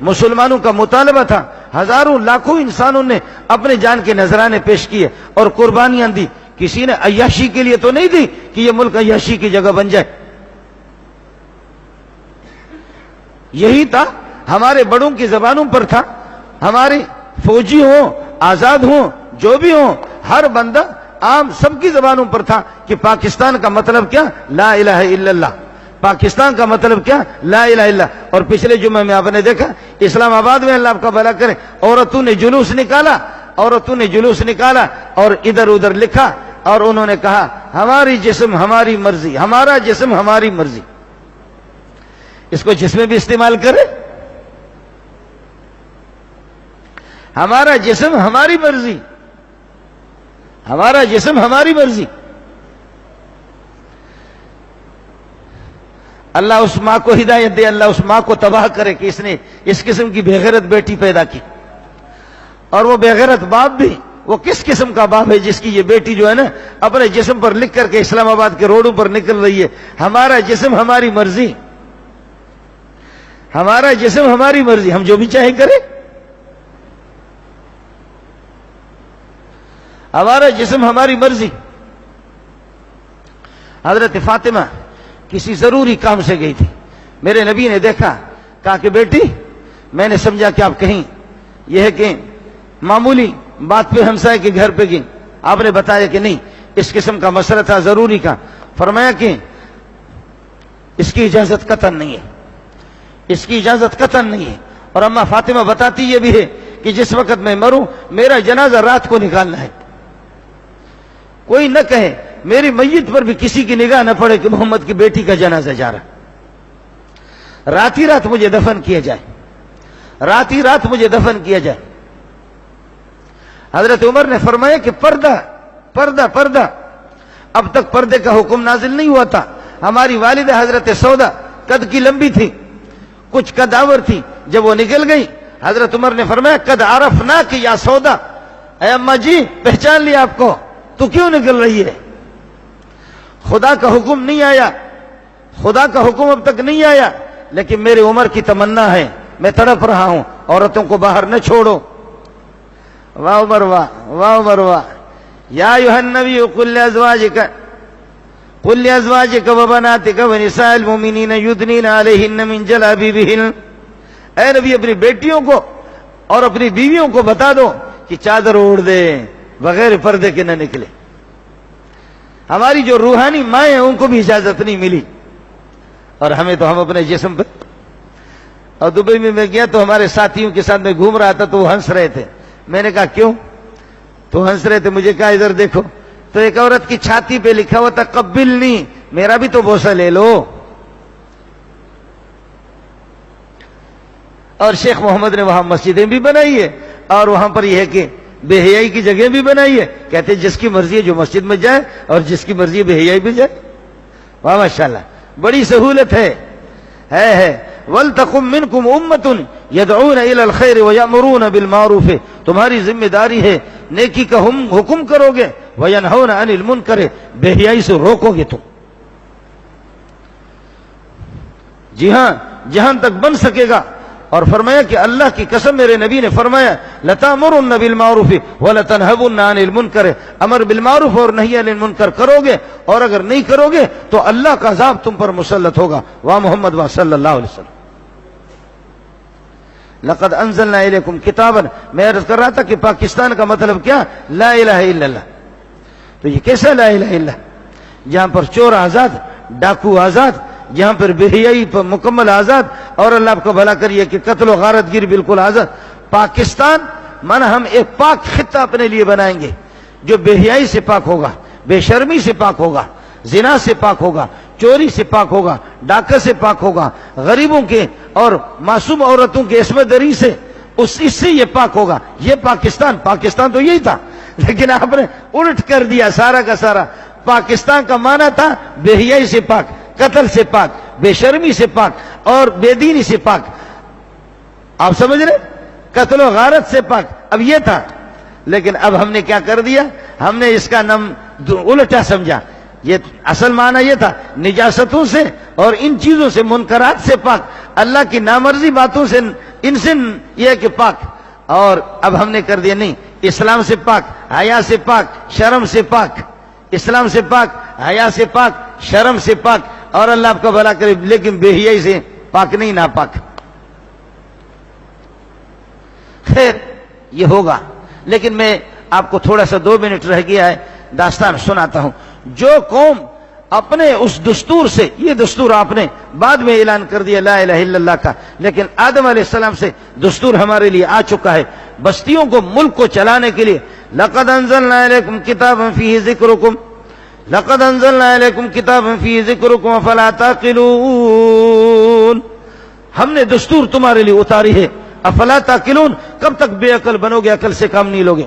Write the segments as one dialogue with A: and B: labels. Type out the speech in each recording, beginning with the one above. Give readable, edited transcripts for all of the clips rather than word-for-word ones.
A: مسلمانوں کا مطالبہ تھا، ہزاروں لاکھوں انسانوں نے اپنے جان کے نذرانے پیش کیے اور قربانیاں دی. کسی نے عیاشی کے لیے تو نہیں دی کہ یہ ملک عیاشی کی جگہ بن جائے. یہی تھا، ہمارے بڑوں کی زبانوں پر تھا. ہمارے فوجی ہوں، آزاد ہوں، جو بھی ہوں، ہر بندہ عام سب کی زبانوں پر تھا کہ پاکستان کا مطلب کیا؟ لا الہ الا اللہ. پاکستان کا مطلب کیا؟ لا الہ الا اللہ. اور پچھلے جمعے میں آپ نے دیکھا اسلام آباد میں، اللہ آپ کا بھلا کرے، عورتوں نے جلوس نکالا اور ادھر ادھر لکھا اور انہوں نے کہا ہماری جسم ہماری مرضی، ہمارا جسم ہماری مرضی. اس کو جس میں بھی استعمال کرے، ہمارا جسم ہماری مرضی، ہمارا جسم ہماری مرضی. اللہ اس ماں کو ہدایت دے، اللہ اس ماں کو تباہ کرے کہ اس نے اس قسم کی بے غیرت بیٹی پیدا کی. اور وہ بے غیرت باپ بھی، وہ کس قسم کا باپ ہے جس کی یہ بیٹی جو ہے نا اپنے جسم پر لکھ کر کے اسلام آباد کے روڈوں پر نکل رہی ہے ہمارا جسم ہماری مرضی، ہمارا جسم ہماری مرضی، ہم جو بھی چاہیں کریں، ہمارا جسم ہماری مرضی. حضرت فاطمہ کسی ضروری کام سے گئی تھی، میرے نبی نے دیکھا، کہا کہ بیٹی میں نے سمجھا کہ آپ کہیں یہ ہے کہ معمولی بات پہ ہمسائے کے گھر پہ گئی. آپ نے بتایا کہ نہیں، اس قسم کا مسئلہ تھا ضروری کا. فرمایا کہ اس کی اجازت قطعاً نہیں ہے، اس کی اجازت قطعاً نہیں ہے. اور اماں فاطمہ بتاتی یہ بھی ہے کہ جس وقت میں مروں میرا جنازہ رات کو نکالنا ہے. کوئی نہ کہے، میری میت پر بھی کسی کی نگاہ نہ پڑے کہ محمد کی بیٹی کا جنازہ جا رہا، رات ہی رات مجھے دفن کیا جائے، رات ہی رات مجھے دفن کیا جائے. حضرت عمر نے فرمایا کہ پردہ پردہ پردہ. اب تک پردے کا حکم نازل نہیں ہوا تھا. ہماری والدہ حضرت سودا قد کی لمبی تھی، کچھ قد آور تھی. جب وہ نکل گئی حضرت عمر نے فرمایا قد عرفنا کہ یا سودا، اے اماں جی پہچان لیا آپ کو، تو کیوں نکل رہی ہے؟ خدا کا حکم نہیں آیا، خدا کا حکم اب تک نہیں آیا، لیکن میرے عمر کی تمنا ہے، میں تڑپ رہا ہوں، عورتوں کو باہر نہ چھوڑو. واہ عمر واہ، واہ عمر واہ. یا ایھا النبی قل لازواجک وبناتک ونساء المؤمنین یدنین علیہن من جلابیبہن. اے نبی اپنی بیٹیوں کو اور اپنی بیویوں کو بتا دو کہ چادر اوڑھ دے، بغیر پردے کے نہ نکلے. ہماری جو روحانی مائیں ہیں ان کو بھی اجازت نہیں ملی، اور ہمیں تو ہم اپنے جسم پر. اور دبئی میں گیا تو ہمارے ساتھیوں کے ساتھ میں گھوم رہا تھا تو وہ ہنس رہے تھے. میں نے کہا کیوں؟ تو ہنس رہے تھے. مجھے کہا ادھر دیکھو، تو ایک عورت کی چھاتی پہ لکھا ہوا تھا قبلنی، میرا بھی تو بوسہ لے لو. اور شیخ محمد نے وہاں مسجدیں بھی بنائی ہے اور وہاں پر یہ ہے کہ بے حیائی کی جگہ بھی بنائی ہے. کہتے جس کی مرضی ہے جو مسجد میں جائے اور جس کی مرضی ہے بے حیائی بھی جائے. واہ ماشاءاللہ، بڑی سہولت ہے. وَلْتَقُمْ مِنْكُمْ أُمَّةٌ يَدْعُونَ إِلَى الْخَيْرِ وَيَأْمُرُونَ بِالْمَعْرُوفِ. تمہاری ذمہ داری ہے نیکی کا حکم کرو گے، وَيَنْهَوْنَ عَنِ الْمُنْكَرِ، بے حیائی سے روکو گے تم. جی ہاں، جہاں تک بن سکے گا. اور فرمایا کہ اللہ کی قسم میرے نبی نے فرمایا لَتَأْمُرُنَّ بِالْمَعْرُوفِ وَلَتَنْهَوُنَّ عَنِ الْمُنْكَرِ. امر بالمعروف اور نہی عن المنکر کرو گے، اور اگر نہیں کرو گے تو اللہ کا عذاب تم پر مسلط ہوگا. واہ محمد واہ صلی اللہ علیہ وسلم. لقد انزلنا الیکم کتابا. میں عرض کر رہا تھا کہ پاکستان کا مطلب کیا؟ لا الہ الا اللہ. تو یہ کیسا لا الہ الا اللہ؟ جہاں پر چور آزاد، ڈاکو آزاد، جہاں پر بے حیائی پر مکمل آزاد، اور اللہ آپ کو بھلا کریے کہ قتل و غارت گیری بالکل آزاد. پاکستان مانا ہم ایک پاک خطہ اپنے لیے بنائیں گے جو بے حیائی سے پاک ہوگا، بے شرمی سے پاک ہوگا، زنا سے پاک ہوگا، چوری سے پاک ہوگا، ڈاکہ سے پاک ہوگا، غریبوں کے اور معصوم عورتوں کے عصمت دری سے اس سے یہ پاک ہوگا. یہ پاکستان تو یہی تھا، لیکن آپ نے الٹ کر دیا سارا کا سارا. پاکستان کا معنی تھا بے حیائی سے پاک، قتل سے پاک، بے شرمی سے پاک اور بے دینی سے پاک. آپ سمجھ رہے؟ قتل و غارت سے پاک اب یہ تھا. لیکن اب ہم نے کیا کر دیا؟ ہم نے اس کا نام الٹا سمجھا. یہ اصل معنی یہ تھا نجاستوں سے اور ان چیزوں سے، منکرات سے پاک، اللہ کی نامرضی باتوں سے انسن یہ کہ پاک، اور اب ہم نے کر دیا نہیں، اسلام سے پاک، حیا سے پاک، شرم سے پاک، اسلام سے پاک، حیا سے پاک، شرم سے پاک، اور اللہ آپ کا بھلا کرے، لیکن بے حیائی سے پاک نہیں، ناپاک۔ خیر یہ ہوگا، لیکن میں آپ کو تھوڑا سا 2 منٹ رہ گیا ہے داستان سناتا ہوں۔ جو قوم اپنے اس دستور سے، یہ دستور آپ نے بعد میں اعلان کر دیا لا الہ الا اللہ کا، لیکن آدم علیہ السلام سے دستور ہمارے لیے آ چکا ہے بستیوں کو، ملک کو چلانے کے لیے۔ لقد انزلنا الیکم کتابا فیہ ذکرکم، لقد انزلنا الیکم کتابا فیہ ذکرکم افلا تعقلون، ہم نے دستور تمہارے لیے اتاری ہے، افلا تعقلون، کب تک بے عقل بنو گے، عقل سے کام نہیں لوگے۔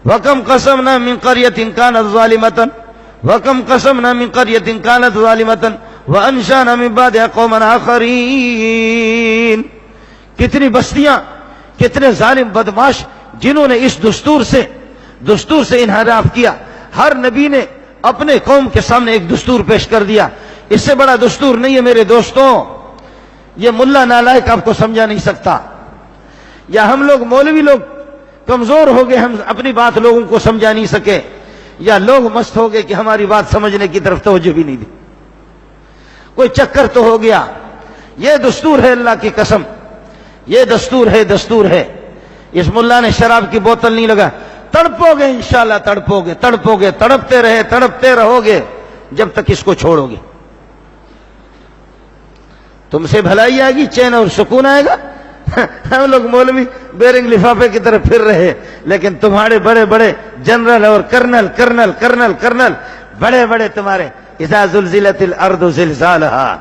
A: وَكَمْ قَسَمْنَا مِنْ قَرْيَةٍ كَانَتْ ظَالِمَةً وَكَمْ قَسَمْنَا مِنْ قَرْيَةٍ كَانَتْ ظَالِمَةً وَأَنشَأْنَا مِنْ بَعْدِهَا قَوْمًا آخَرِينَ، کتنی بستیاں، کتنے ظالم بدماش جنہوں نے اس دستور سے انحراف کیا۔ ہر نبی نے اپنے قوم کے سامنے ایک دستور پیش کر دیا، اس سے بڑا دستور نہیں ہے میرے دوستوں۔ یہ ملا نالائق آپ کو سمجھا نہیں سکتا، یا ہم لوگ مولوی لوگ کمزور ہو گئے، ہم اپنی بات لوگوں کو سمجھا نہیں سکے، یا لوگ مست ہو گئے کہ ہماری بات سمجھنے کی طرف توجہ بھی نہیں دی، کوئی چکر تو ہو گیا۔ یہ دستور ہے اللہ کی قسم، یہ دستور ہے۔ اس ملا نے شراب کی بوتل نہیں لگا، تڑپو گے انشاءاللہ، تڑپو گے، تڑپتے رہو گے جب تک اس کو چھوڑو گے۔ تم سے بھلائی آئے گی، چین اور سکون آئے گا۔ ہم لوگ مولوی بیرنگ لفافے کی طرف پھر رہے، لیکن تمہارے بڑے بڑے جنرل اور کرنل بڑے بڑے تمہارے اذا زلزلت الارض زلزالها،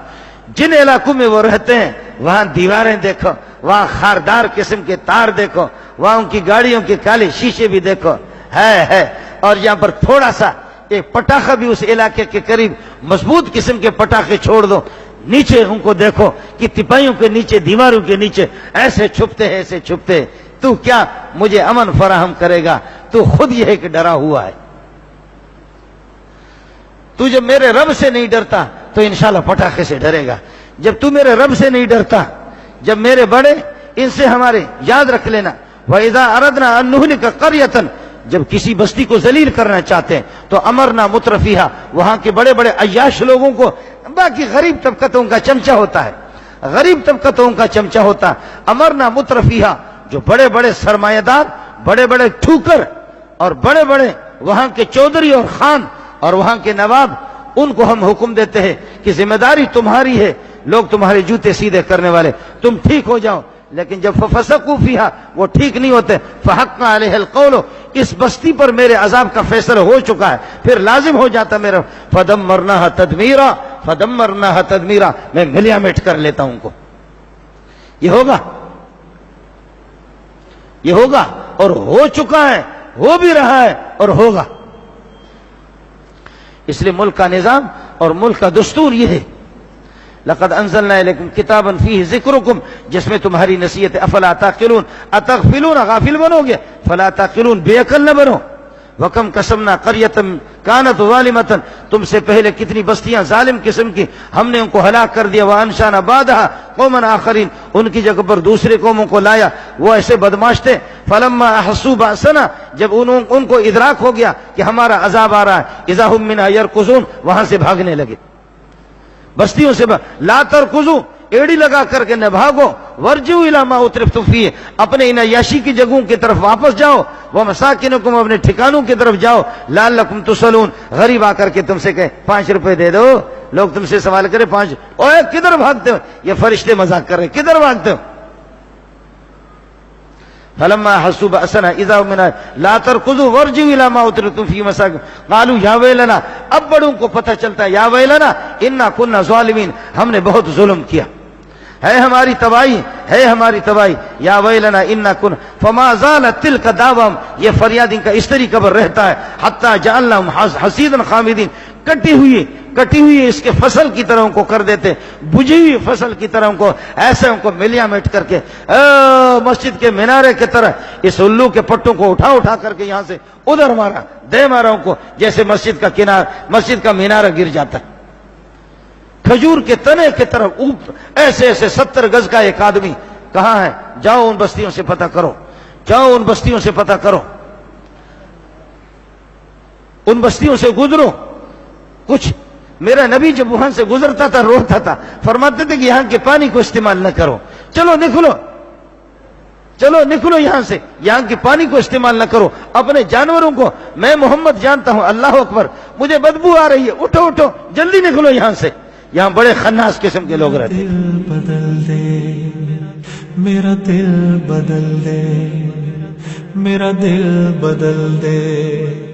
A: جن علاقوں میں وہ رہتے ہیں وہاں دیواریں دیکھو، وہاں خاردار قسم کے تار دیکھو، وہاں ان کی گاڑیوں کے کالے شیشے بھی دیکھو، ہے۔ اور یہاں پر تھوڑا سا ایک پٹاخہ بھی اس علاقے کے قریب مضبوط قسم کے پٹاخے چھوڑ دو، نیچے ان کو دیکھو کہ تپائیوں کے نیچے، دیواروں کے نیچے ایسے چھپتے ہیں۔ تو کیا مجھے امن فراہم کرے گا؟ تو خود یہ ہے کہ ڈرا ہوا ہے۔ تو جب میرے رب سے نہیں ڈرتا تو انشاءاللہ پٹاخے سے ڈرے گا۔ جب تو میرے رب سے نہیں ڈرتا، جب میرے بڑے، ان سے ہمارے یاد رکھ لینا، وَإِذَا أَرَدْنَا أَن نُهْلِكَ قَرْيَةً، جب کسی بستی کو ذلیل کرنا چاہتے ہیں تو امرنا مترفیہا، وہاں کے بڑے بڑے عیاش لوگوں کو، باقی غریب طبقتوں کا چمچہ ہوتا ہے، امرنا مترفیہا، جو بڑے بڑے سرمایہ دار، بڑے بڑے ٹھوکر اور بڑے بڑے وہاں کے چودھری اور خان اور وہاں کے نواب، ان کو ہم حکم دیتے ہیں کہ ذمہ داری تمہاری ہے، لوگ تمہارے جوتے سیدھے کرنے والے، تم ٹھیک ہو جاؤ۔ لیکن جب ففسقوا فیہا، وہ ٹھیک نہیں ہوتے، فحق علیہ القول، اس بستی پر میرے عذاب کا فیصلہ ہو چکا ہے، پھر لازم ہو جاتا میرا، فدمرناها تدمیرا، میں ملیا میٹ کر لیتا ہوں ان کو۔ یہ ہوگا اور ہو چکا ہے، ہو بھی رہا ہے اور ہوگا۔ اس لیے ملک کا نظام اور ملک کا دستور یہ ہے، لقد انزلنا الیکم کتابا فیہ ذکرکم، جس میں تمہاری نصیحت ہے، افلا تعقلون، اتغفلون، غافل بنو گے، فلا تعقلون، بے عقل نہ بنو۔ وکم قسمنا قریۃ کانت ظالمۃ، تم سے پہلے کتنی بستیاں ظالم قسم کی ہم نے ان کو ہلاک کر دیا، وانشانا بعدها قوما آخرین، ان کی جگہ پر دوسرے قوموں کو لایا، وہ ایسے بدماش تھے۔ فلما احسوا باسنا، جب ان کو ادراک ہو گیا کہ ہمارا عذاب آ رہا ہے، اذا هم منها يركضون، وہاں سے بھاگنے لگے، بستیوں سے لا ترکضوا، ایڑی لگا کر کے نہ بھاگو، ورجعوا الی ما اترفتم فیہ، اپنے ان عیاشی کی جگہوں کی طرف واپس جاؤ، ومساکنکم، اپنے ٹھکانوں کی طرف جاؤ، لعلکم تسألون، غریب آ کر کے تم سے کہے 5 روپے دے دو، لوگ تم سے سوال کرے 5، اوے کدھر بھاگتے ہو؟ یہ فرشتے مذاق کر رہے، کدھر بھاگتے ہو؟ فلما حسوا بأسنا اذا هم منها لا تركضوا وارجعوا الى ما اترفتم فيه مساكن قالوا یا ویلنا، اب بڑوں کو پتہ چلتا ہے، یا ویلنا انا كنا ظالمین، ہم نے بہت ظلم کیا، ہے ہماری تباہی، یا ویلنا انا كنا، فما زالت تلك دعواهم، یہ فریاد ان کا اس طریقہ پر رہتا ہے، حتى جعلناهم حصيدا خامدين، کٹی ہوئی اس کے فصل کی طرح ان کو کر دیتے، بجھی ہوئی فصل کی طرح ان کو، ایسے ان کو ملیا میٹ کر کے، مسجد کے مینارے کی طرح اس الو کے پٹوں کو اٹھا کر کے یہاں سے ادھر مارا ان کو، جیسے مسجد کا مینارہ گر جاتا ہے، کھجور کے تنے کی طرف ایسے ایسے 70 گز کا ایک آدمی کہاں ہے؟ جاؤ ان بستیوں سے پتہ کرو، جاؤ ان بستیوں سے پتہ کرو، ان بستیوں سے گزرو۔ کچھ میرا نبی جب وہاں سے گزرتا تھا روتا تھا، فرماتے تھے کہ یہاں کے پانی کو استعمال نہ کرو، چلو نکلو، چلو نکلو یہاں سے، یہاں کے پانی کو استعمال نہ کرو، اپنے جانوروں کو، میں محمد جانتا ہوں، اللہ اکبر، مجھے بدبو آ رہی ہے، اٹھو اٹھو جلدی نکلو یہاں سے۔ یہاں بڑے خناس قسم کے لوگ رہتے ہیں۔
B: دل بدل دے میرا دل بدل دے، میرا دل بدل دے۔